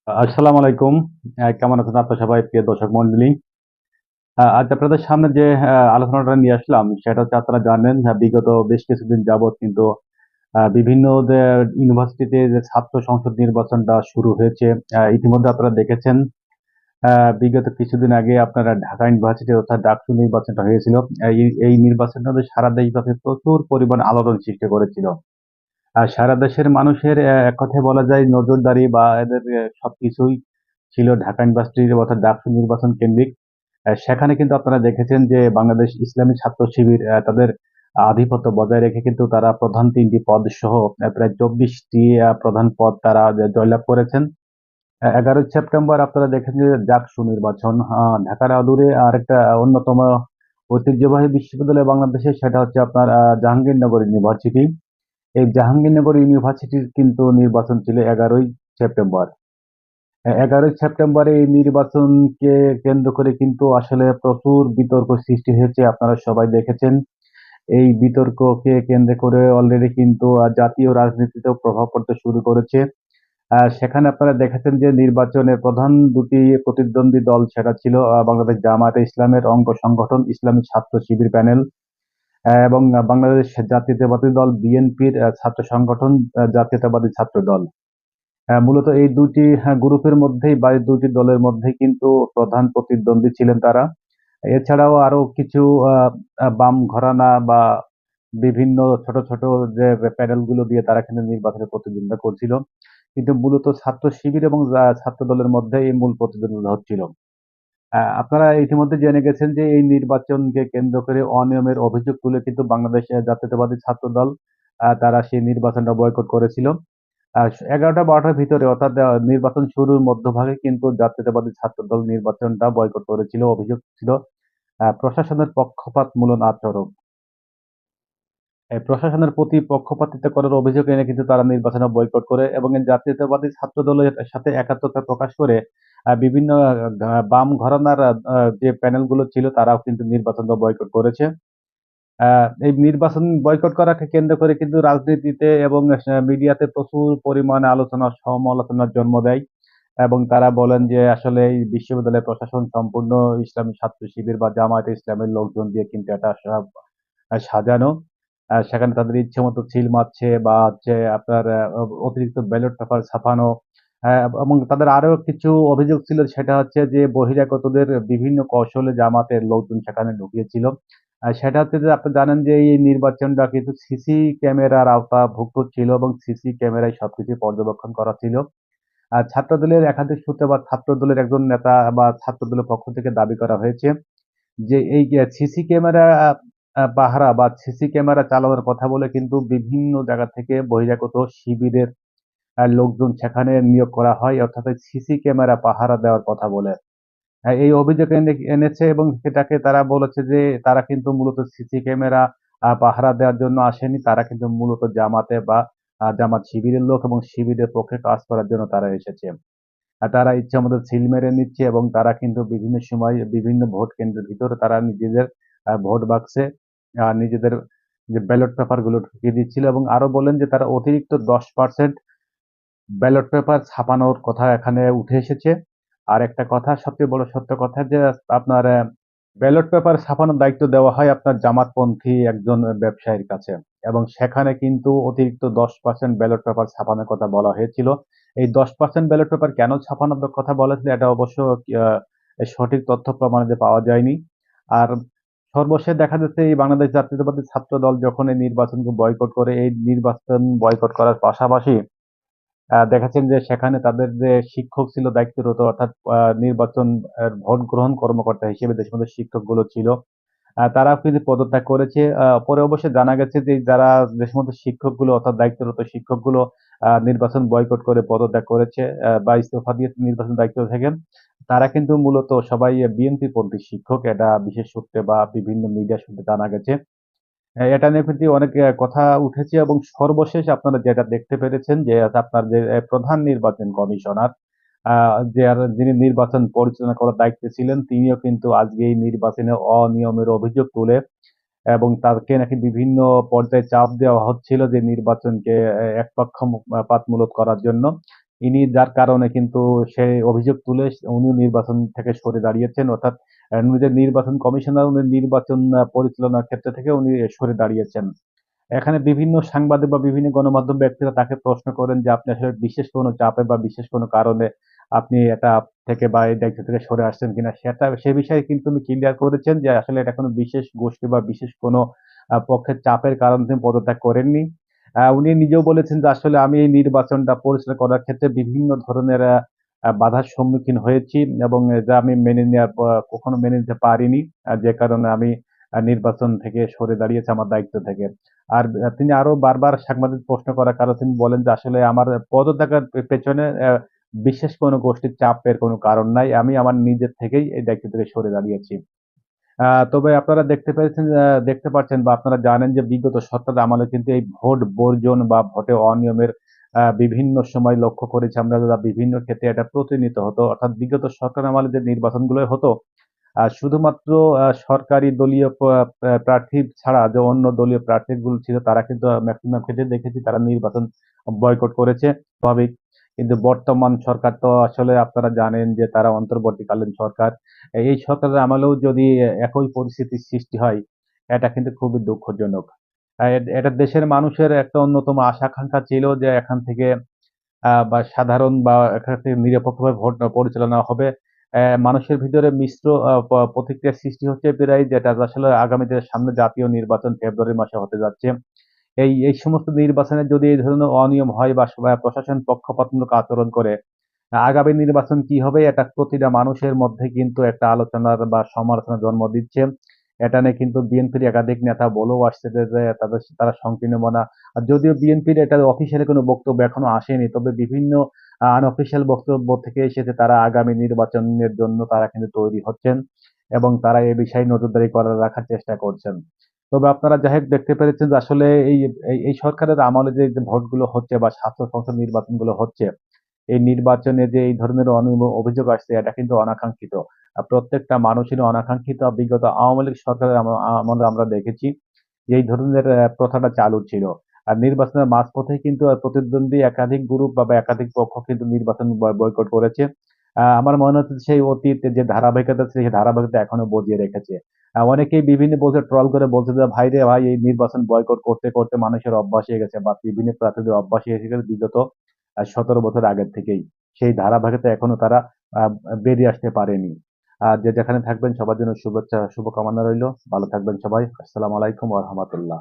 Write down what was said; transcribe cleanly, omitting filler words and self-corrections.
আসসালামু আলাইকুম। কেমন আছেন আপনার সবাই প্রিয় দর্শক মন্ডলী? আজ আপনাদের সামনে যে আলোচনাটা নিয়ে আসলাম সেটা হচ্ছে আপনারা জানেন বিগত বেশ কিছুদিন যাবৎ কিন্তু বিভিন্ন যে ইউনিভার্সিটিতে যে ছাত্র সংসদ নির্বাচনটা শুরু হয়েছে। ইতিমধ্যে আপনারা দেখেছেন বিগত কিছুদিন আগে আপনারা ঢাকা ইউনিভার্সিটি অর্থাৎ ডাকসু নির্বাচনটা হয়েছিল। এই নির্বাচনটা সারা দেশব্যাপী প্রচুর পরিমাণ আলোড়ন সৃষ্টি করেছিল। সারা দেশের মানুষের এক কথায় বলা যায় নজরদারি বা এদের সবকিছুই ছিল ঢাকা ইউনিভার্সিটির অর্থাৎ ডাকসু নির্বাচন কেন্দ্রিক। সেখানে কিন্তু আপনারা দেখেছেন যে বাংলাদেশ ইসলামী ছাত্র শিবির তাদের আধিপত্য বজায় রেখে কিন্তু তারা প্রধান ৩টি পদ সহ প্রায় ২৪টি প্রধান পদ তারা জয়লাভ করেছেন। ১১ই সেপ্টেম্বর আপনারা দেখেন যে ডাকসু নির্বাচন ঢাকার অদূরে আরেকটা অন্যতম ঐতিহ্যবাহী বিশ্ববিদ্যালয় বাংলাদেশে সেটা হচ্ছে আপনার জাহাঙ্গীরনগর ইউনিভার্সিটি। এই জাহাঙ্গীরনগর ইউনিভার্সিটির কিন্তু নির্বাচন ছিল ১১ই সেপ্টেম্বর। ১১ই সেপ্টেম্বরে এই নির্বাচনকে কেন্দ্র করে কিন্তু আসলে প্রচুর বিতর্ক সৃষ্টি হয়েছে। আপনারা সবাই দেখেছেন। এই বিতর্ককে কেন্দ্র করে অলরেডি কিন্তু জাতীয় রাজনীতিতেও প্রভাব পড়তে শুরু করেছে। সেখানে আপনারা দেখেছেন যে নির্বাচনের প্রধান ২ টি প্রতিদ্বন্দ্বী দল সেটা ছিল বাংলাদেশ জামায়াতে ইসলামের অঙ্গ সংগঠন ইসলামী ছাত্র শিবির প্যানেল এবং বাংলাদেশ জাতীয়তাবাদী দল বিএনপির ছাত্র সংগঠন জাতীয়তাবাদী ছাত্র দল। মূলত এই ২ টি গ্রুপের মধ্যেই বা এই ২ টি দলের মধ্যেই কিন্তু প্রধান প্রতিদ্বন্দ্বী ছিলেন তারা। এছাড়াও আরো কিছু আ আ বাম ঘরানা বা বিভিন্ন ছোট, ছোট যে প্যানেল গুলো দিয়ে তারা কিন্তু নির্বাচনে প্রতিদ্বন্দ্বিতা করছিল। কিন্তু মূলত ছাত্র শিবির এবং ছাত্র দলের মধ্যে এই মূল প্রতিদ্বন্দ্বিতা হচ্ছিল। আপনারা ইতিমধ্যে জেনে গেছেন যে এই নির্বাচনকে কেন্দ্র করে অনিয়মের অভিযোগ তুলে কিন্তু বাংলাদেশ জাতীয়তাবাদী ছাত্রদল তারা সেই নির্বাচনটা বয়কট করেছিল। ১১টা-১২টার ভিতরে অর্থাৎ নির্বাচন শুরুর মধ্যভাগে কিন্তু জাতীয়তাবাদী ছাত্রদল নির্বাচনটা বয়কট করেছিল। অভিযোগ ছিল প্রশাসনের পক্ষপাতমূলক আচরণ। প্রশাসনের প্রতি পক্ষপাতিত্ব করার অভিযোগ এনে কিন্তু তারা নির্বাচনে বয়কট করে এবং এই জাতীয়তাবাদী ছাত্রদলের সাথে একাত্মতা প্রকাশ করে বিভিন্ন বাম ঘরানার যে প্যানেলগুলো ছিল তারাও কিন্তু নির্বাচনটা বয়কট করেছে। এই নির্বাচন বয়কট করাকে কেন্দ্র করে কিন্তু রাজনীতিতে এবং মিডিয়াতে প্রচুর পরিমাণে আলোচনা সমালোচনার জন্ম দেয় এবং তারা বলেন যে আসলে এই বিশ্ববিদ্যালয় প্রশাসন সম্পূর্ণ ইসলামী ছাত্র শিবির বা জামায়াতে ইসলামের লোকজন দিয়ে কিন্তু এটা সব সাজানো। সেখানে তাদের ইচ্ছেমতো সিল মারছে বা হচ্ছে আপনার অতিরিক্ত ব্যালট পেপার ছাপানো। এবং তাদের আরো কিছু অভিযোগ ছিল সেটা হচ্ছে যে বহিরাগতদের বিভিন্ন কৌশলে জামাতের লোকজন সেখানে ঢুকিয়েছিল। সেটা হচ্ছে যে আপনি জানেন যে এই নির্বাচনটা কিন্তু সিসি ক্যামেরার আওতাভুক্ত ছিল এবং সিসি ক্যামেরায় সবকিছু পর্যবেক্ষণ করা ছিল। ছাত্রদলের একাধিক সূত্রে বা ছাত্রদলের একজন নেতা বা ছাত্রদলের পক্ষ থেকে দাবি করা হয়েছে যে এই সিসি ক্যামেরা পাহারা বা সিসি ক্যামেরা চালানোর কথা বলে কিন্তু বিভিন্ন জায়গা থেকে বহিরাগত শিবিরের লোকজন সেখানে নিয়োগ করা হয় অর্থাৎ সিসি ক্যামেরা পাহারা দেওয়ার কথা বলে। এই অভিযোগ এনেছে এবং সেটাকে তারা বলেছে যে তারা কিন্তু মূলত সিসি ক্যামেরা পাহারা দেওয়ার জন্য আসেনি। তারা কিন্তু মূলত জামাতে বা জামাত শিবিরের লোক এবং শিবিরের পক্ষে কাজ করার জন্য তারা এসেছে। তারা ইচ্ছামত সিল মেরে নিচ্ছে এবং তারা কিন্তু বিভিন্ন সময় বিভিন্ন ভোট কেন্দ্রের ভিতরে তারা নিজেদের ভোট বাক্সে নিজেদের যে ব্যালট পেপার গুলো ঢুকিয়ে দিচ্ছিল এবং আরো বলেন যে তারা অতিরিক্ত 10% ব্যালট পেপার ছাপানোর কথা এখানে উঠে এসেছে। আরেকটা কথা সবচেয়ে বড় সত্য কথা যে আপনার ব্যালট পেপার ছাপানোর দায়িত্ব দেওয়া হয় আপনার জামাতপন্থী একজন ব্যবসায়ীর কাছে এবং সেখানে কিন্তু অতিরিক্ত 10% ব্যালট পেপার ছাপানোর কথা বলা হয়েছিল। এই 10% ব্যালট পেপার কেন ছাপানোর কথা বলেছিল এটা অবশ্য আ সঠিক তথ্য প্রমাণিত পাওয়া যায়নি। আর সর্বশেষ দেখা যাচ্ছে এই বাংলাদেশ জাতীয়তাবাদী ছাত্রদল যখন এই নির্বাচনকে বয়কট করে, এই নির্বাচন বয়কট করার পাশাপাশি দেখাচ্ছেন যে সেখানে তাদের যে শিক্ষক ছিল দায়িত্বরত অর্থাৎ নির্বাচন ভোট গ্রহণ কর্মকর্তা হিসেবে যে সমস্ত শিক্ষকগুলো ছিল, তারাও কিন্তু পদত্যাগ করেছে। পরে অবশ্যই জানা গেছে যে যারা যে সমস্ত শিক্ষকগুলো অর্থাৎ দায়িত্বরত শিক্ষকগুলো নির্বাচন বয়কট করে পদত্যাগ করেছে বা ইস্তফা দিয়ে নির্বাচন দায়িত্ব থাকেন, তারা কিন্তু মূলত সবাই বিএনপি পন্থী শিক্ষক। এটা বিশেষ সূত্রে বা বিভিন্ন মিডিয়া সূত্রে জানা গেছে। এটা নিয়ে কিন্তু অনেক কথা উঠেছে এবং সর্বশেষ আপনারা যেটা দেখতে পেরেছেন যে আপনার যে প্রধান নির্বাচন কমিশনার আ যিনি নির্বাচন পরিচালনা করার দায়িত্বে ছিলেন তিনিও কিন্তু আজকে এই নির্বাচনে অনিয়মের অভিযোগ তুলে এবং তাকে নাকি বিভিন্ন পর্যায়ে চাপ দেওয়া হচ্ছিল যে নির্বাচনকে একপক্ষপাতমূলক করার জন্য। যার কারণে কিন্তু সে অভিযোগ তুলে উনি নির্বাচন থেকে সরে দাঁড়িয়েছেন। অর্থাৎ নিজের নির্বাচন কমিশনার উনি নির্বাচন পরিচালনার ক্ষেত্র থেকে উনি সরে দাঁড়িয়েছেন। এখানে বিভিন্ন সাংবাদিক বা বিভিন্ন গণমাধ্যম ব্যক্তিরা তাকে প্রশ্ন করেন যে, "আপনি আসলে বিশেষ কোনো চাপে বা বিশেষ কোনো কারণে আপনি এটা থেকে বা এই দায়িত্ব থেকে সরে আসছেন কিনা?" সে বিষয়ে কিন্তু উনি ক্লিয়ার করেছেন যে, আসলে এটা কোনো বিশেষ গোষ্ঠী বা বিশেষ কোনো পক্ষের চাপের কারণে তিনি পদত্যাগ করেননি। উনি নিজেও বলেছেন যে, "আসলে আমি এই নির্বাচনটা পরিচালনা করার ক্ষেত্রে বিভিন্ন ধরনের বাধার সম্মুখীন হয়েছি এবং যা আমি মেনে নেওয়ার কখনো মেনে নিতে পারিনি। যে কারণে আমি নির্বাচন থেকে সরে দাঁড়িয়েছি আমার দায়িত্ব থেকে।" আর তিনি আরো বারবার সাংবাদিক প্রশ্ন করার কারণে তিনি বলেন যে, "আসলে আমার পদত্যাগের পেছনে বিশেষ কোনো গোষ্ঠীর চাপের কোনো কারণ নাই। আমি আমার নিজের থেকেই এই দায়িত্ব থেকে সরে দাঁড়িয়েছি।" তবে আপনারা দেখতে পাচ্ছেন বা আপনারা জানেন যে বিগত সরকারের আমলে কিন্তু এই ভোট বর্জন বা ভোটে অনিয়মের বিভিন্ন সময় লক্ষ্য করেছি আমরা বিভিন্ন ক্ষেত্রে এটা প্রতিনিয়ত হতো। অর্থাৎ বিগত সরকার আমলে যে নির্বাচনগুলো হতো শুধুমাত্র সরকারি দলীয় প্রার্থী ছাড়া যে অন্য দলীয় প্রার্থীগুলো ছিল তারা কিন্তু মেক্সিমাম ক্ষেত্রে দেখেছি তারা নির্বাচন বয়কট করেছে। স্বাভাবিক। কিন্তু বর্তমান সরকার তো আসলে আপনারা জানেন যে তারা অন্তর্বর্তীকালীন সরকার। এই সরকারের আমলেও যদি একই পরিস্থিতির সৃষ্টি হয়, এটা কিন্তু খুবই দুঃখজনক। এটা দেশের মানুষের একটা অন্যতম আশা-আকাঙ্ক্ষা ছিল যে এখান থেকে বা সাধারণ বা এখান থেকে নিরপেক্ষভাবে ভোট পরিচালনা হবে। মানুষের ভিতরে মিশ্র প্রতিক্রিয়ার সৃষ্টি হচ্ছে প্রায় যেটা আসলে আগামীতে সামনে জাতীয় নির্বাচন ফেব্রুয়ারি মাসে হতে যাচ্ছে। এই সমস্ত নির্বাচনে যদি এই ধরনের অনিয়ম হয় বা প্রশাসন পক্ষপাতমূলক আচরণ করে, আগামী নির্বাচন কি হবে এটা প্রতিটা মানুষের মধ্যে কিন্তু একটা আলোচনার বা সমালোচনার জন্ম দিচ্ছে। এটা নিয়ে কিন্তু বিএনপির একাধিক নেতা বলেও আসছে যে তারা সংকীর্ণ মনা। আর যদিও বিএনপির এটা অফিসিয়ালি কোনো বক্তব্য এখনো আসেনি। তবে বিভিন্ন আনঅফিসিয়াল বক্তব্য থেকে এসেছে তারা আগামী নির্বাচনের জন্য তারা কিন্তু তৈরি হচ্ছেন এবং তারা এ বিষয়ে নজরদারি রাখার চেষ্টা করছেন। তবে আপনারা যাই হোক দেখতে পেরেছেন যে আসলে এই সরকারের আমলে যে ভোটগুলো হচ্ছে বা স্বাস্থ্য সংসদ নির্বাচনগুলো হচ্ছে এই নির্বাচনে যে এই ধরনের অভিযোগ আসছে এটা কিন্তু অনাকাঙ্ক্ষিত। প্রত্যেকটা মানুষেরই অনাকাঙ্ক্ষিত বিগত আওয়ামী লীগ সরকারের আমলে আমরা দেখেছি যে এই ধরনের প্রথাটা চালু ছিল। আর নির্বাচনের মাঝপথেই কিন্তু প্রতিদ্বন্দ্বী একাধিক গ্রুপ বা একাধিক পক্ষ কিন্তু নির্বাচন বয়কট করেছে। আমার মনে হচ্ছে সেই অতীতে যে ধারাবাহিকতা ছিল সেই ধারাবাহিকতা এখনো বজিয়ে রেখেছে। অনেকেই বিভিন্ন বলছে ট্রল করে বলছে যে, "ভাইরে ভাই এই নির্বাচন বয়কট করতে, করতে মানুষের অভ্যাস হয়ে গেছে বা বিভিন্ন প্রার্থীদের অভ্যাস হয়ে গেছে বিগত ১৭ বছর আগের থেকেই। সেই ধারাবাহিকতা এখনো তারা আ বেরিয়ে আসতে পারেনি। যে যেখানে থাকবেন সবার জন্য শুভেচ্ছা, শুভকামনা রইলো। ভালো থাকবেন সবাই। আসসালামু আলাইকুম ওয়া রাহমাতুল্লাহ।